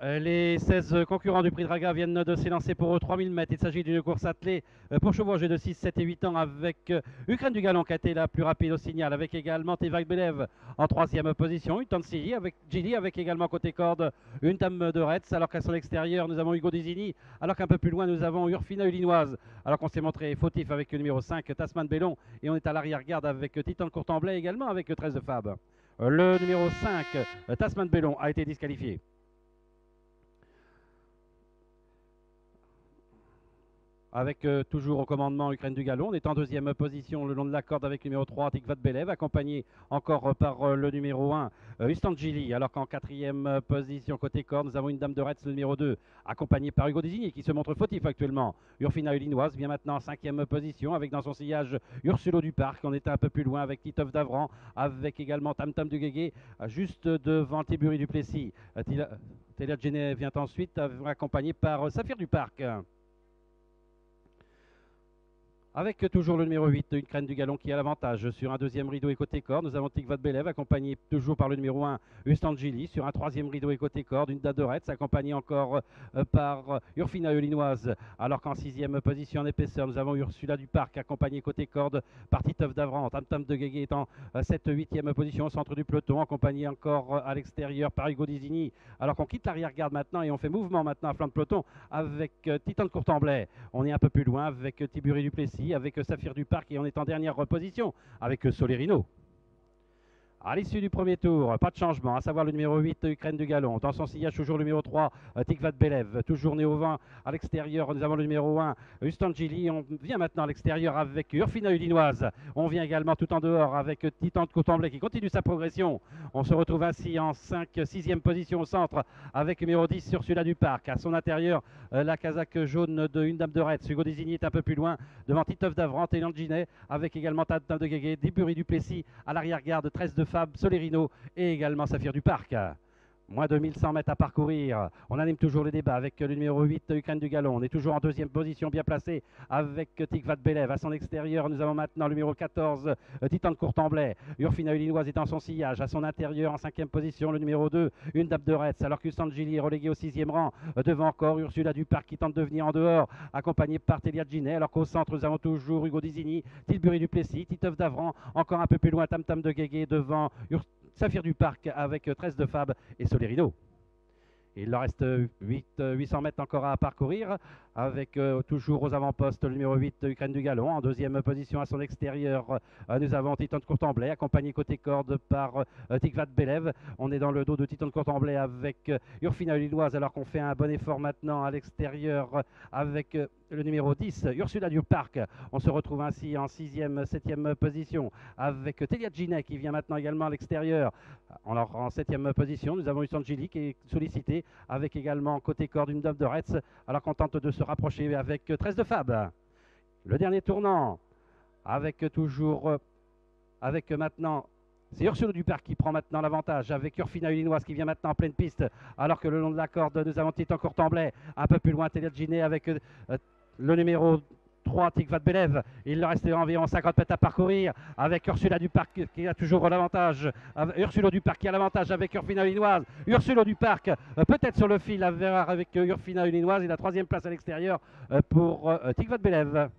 Les 16 concurrents du Prix Draga viennent de s'élancer pour 3000 mètres. Il s'agit d'une course attelée pour chevaux âgés de 6, 7 et 8 ans avec Ukraine du Galon qui a été la plus rapide au signal, avec également Tevac Belev en troisième position. Une Tansili avec Gilly, avec également côté corde une Dame de Retz. Alors qu'à son extérieur, nous avons Hugo Dizini. Alors qu'un peu plus loin, nous avons Urfina Ulinoise. Alors qu'on s'est montré fautif avec le numéro 5, Tasman Bellon. Et on est à l'arrière-garde avec Titan Courtemblay également avec 13 de Fab. Le numéro 5, Tasman Bellon, a été disqualifié. Avec toujours au commandement Ukraine du Galon. On est en deuxième position le long de la corde avec le numéro 3, Tikvat Belev, accompagné encore par le numéro 1, Ustangili. Alors qu'en quatrième position côté corde, nous avons une Dame de Retz, le numéro 2, accompagné par Hugo Désigné qui se montre fautif actuellement. Urfina Ulinoise vient maintenant en cinquième position avec dans son sillage Ursulo du Parc. On était un peu plus loin avec Titov d'Avran, avec également Tam Tam du Guégué, juste devant Tiburi du Plessis. Télia Genet vient ensuite accompagné par Saphir du Parc. Avec toujours le numéro 8, Ukraine du Galon qui a l'avantage sur un deuxième rideau et côté corde. Nous avons Tikvat Belev accompagné toujours par le numéro 1, Ustangili. Sur un troisième rideau et côté corde, une Dame de Retz accompagnée encore par Urfina Ulinoise. Alors qu'en sixième position en épaisseur, nous avons Ursula du Parc accompagnée côté corde par Titov d'Avran. Tam Tam de Guégué est en cette huitième position au centre du peloton, accompagné encore à l'extérieur par Hugo Dizini. Alors qu'on quitte l'arrière-garde maintenant et on fait mouvement maintenant à flanc de peloton avec Titan de Courtemblay. On est un peu plus loin avec Tiburi du Plessis, avec Saphir du Parc et on est en dernière position avec Solerino. À l'issue du premier tour, pas de changement, à savoir le numéro 8, Ukraine du Galon. Dans son sillage, toujours le numéro 3, Tikvat Belev. Toujours né au vent à l'extérieur, nous avons le numéro 1, Ustangili. On vient maintenant à l'extérieur avec Urfina Ulinoise. On vient également tout en dehors avec Titan de Courtemblay qui continue sa progression. On se retrouve ainsi en 6e position au centre avec le numéro 10, Ursula du Parc. À son intérieur, la casaque jaune de une Dame de Retz. Hugo Désigné est un peu plus loin devant Titov d'Avran, Télan Ginet, avec également Tam de Guégué, Diburi du Plessis à l'arrière-garde, 13 de Fab, Solerino et également Saphir du Parc. Moins de 1100 mètres à parcourir. On anime toujours le débat avec le numéro 8, Ukraine du Galon. On est toujours en deuxième position, bien placé avec Tikvat Belev. À son extérieur, nous avons maintenant le numéro 14, Titan de Courtemblay. Urfina Ulinoise est dans son sillage. À son intérieur, en cinquième position, le numéro 2, une Dame de Retz. Alors qu'Ustangili est relégué au sixième rang. Devant encore Ursula du Parc qui tente de venir en dehors, accompagné par Télia Ginet. Alors qu'au centre, nous avons toujours Hugo Dizini, Tilbury du Plessis, Titov d'Avran. Encore un peu plus loin, Tam Tam de Guégué devant Saphir du Parc avec 13 de Fab et Solerino. Il leur reste 800 mètres encore à parcourir avec toujours aux avant-postes le numéro 8, Ukraine du Galon. En deuxième position à son extérieur, nous avons Titan de Courtemblay, accompagné côté corde par Tikvat Belev. On est dans le dos de Titan de Courtemblay avec Urfina Ulinoise, alors qu'on fait un bon effort maintenant à l'extérieur avec le numéro 10, Ursula du Parc. On se retrouve ainsi en 6e, 7e position avec Télia Ginet qui vient maintenant également à l'extérieur. Alors en 7e position, nous avons Ustangili qui est sollicité avec également côté corde une Dame de Retz, alors qu'on tente de se rapprocher avec 13 de Fab. Le dernier tournant avec toujours avec maintenant c'est Ursula du Parc qui prend maintenant l'avantage avec Urfina Ulinoise qui vient maintenant en pleine piste, alors que le long de la corde nous avons Titan Courtemblay, un peu plus loin Télia Ginet avec le numéro 3, Tikvat Belev. Il leur restait environ 50 mètres à parcourir avec Ursula du Parc qui a toujours l'avantage. Ursula du Parc qui a l'avantage avec Urfina Ulinoise. Ursula du Parc peut-être sur le fil avec Urfina Ulinoise et la troisième place à l'extérieur pour Tikvat Belev.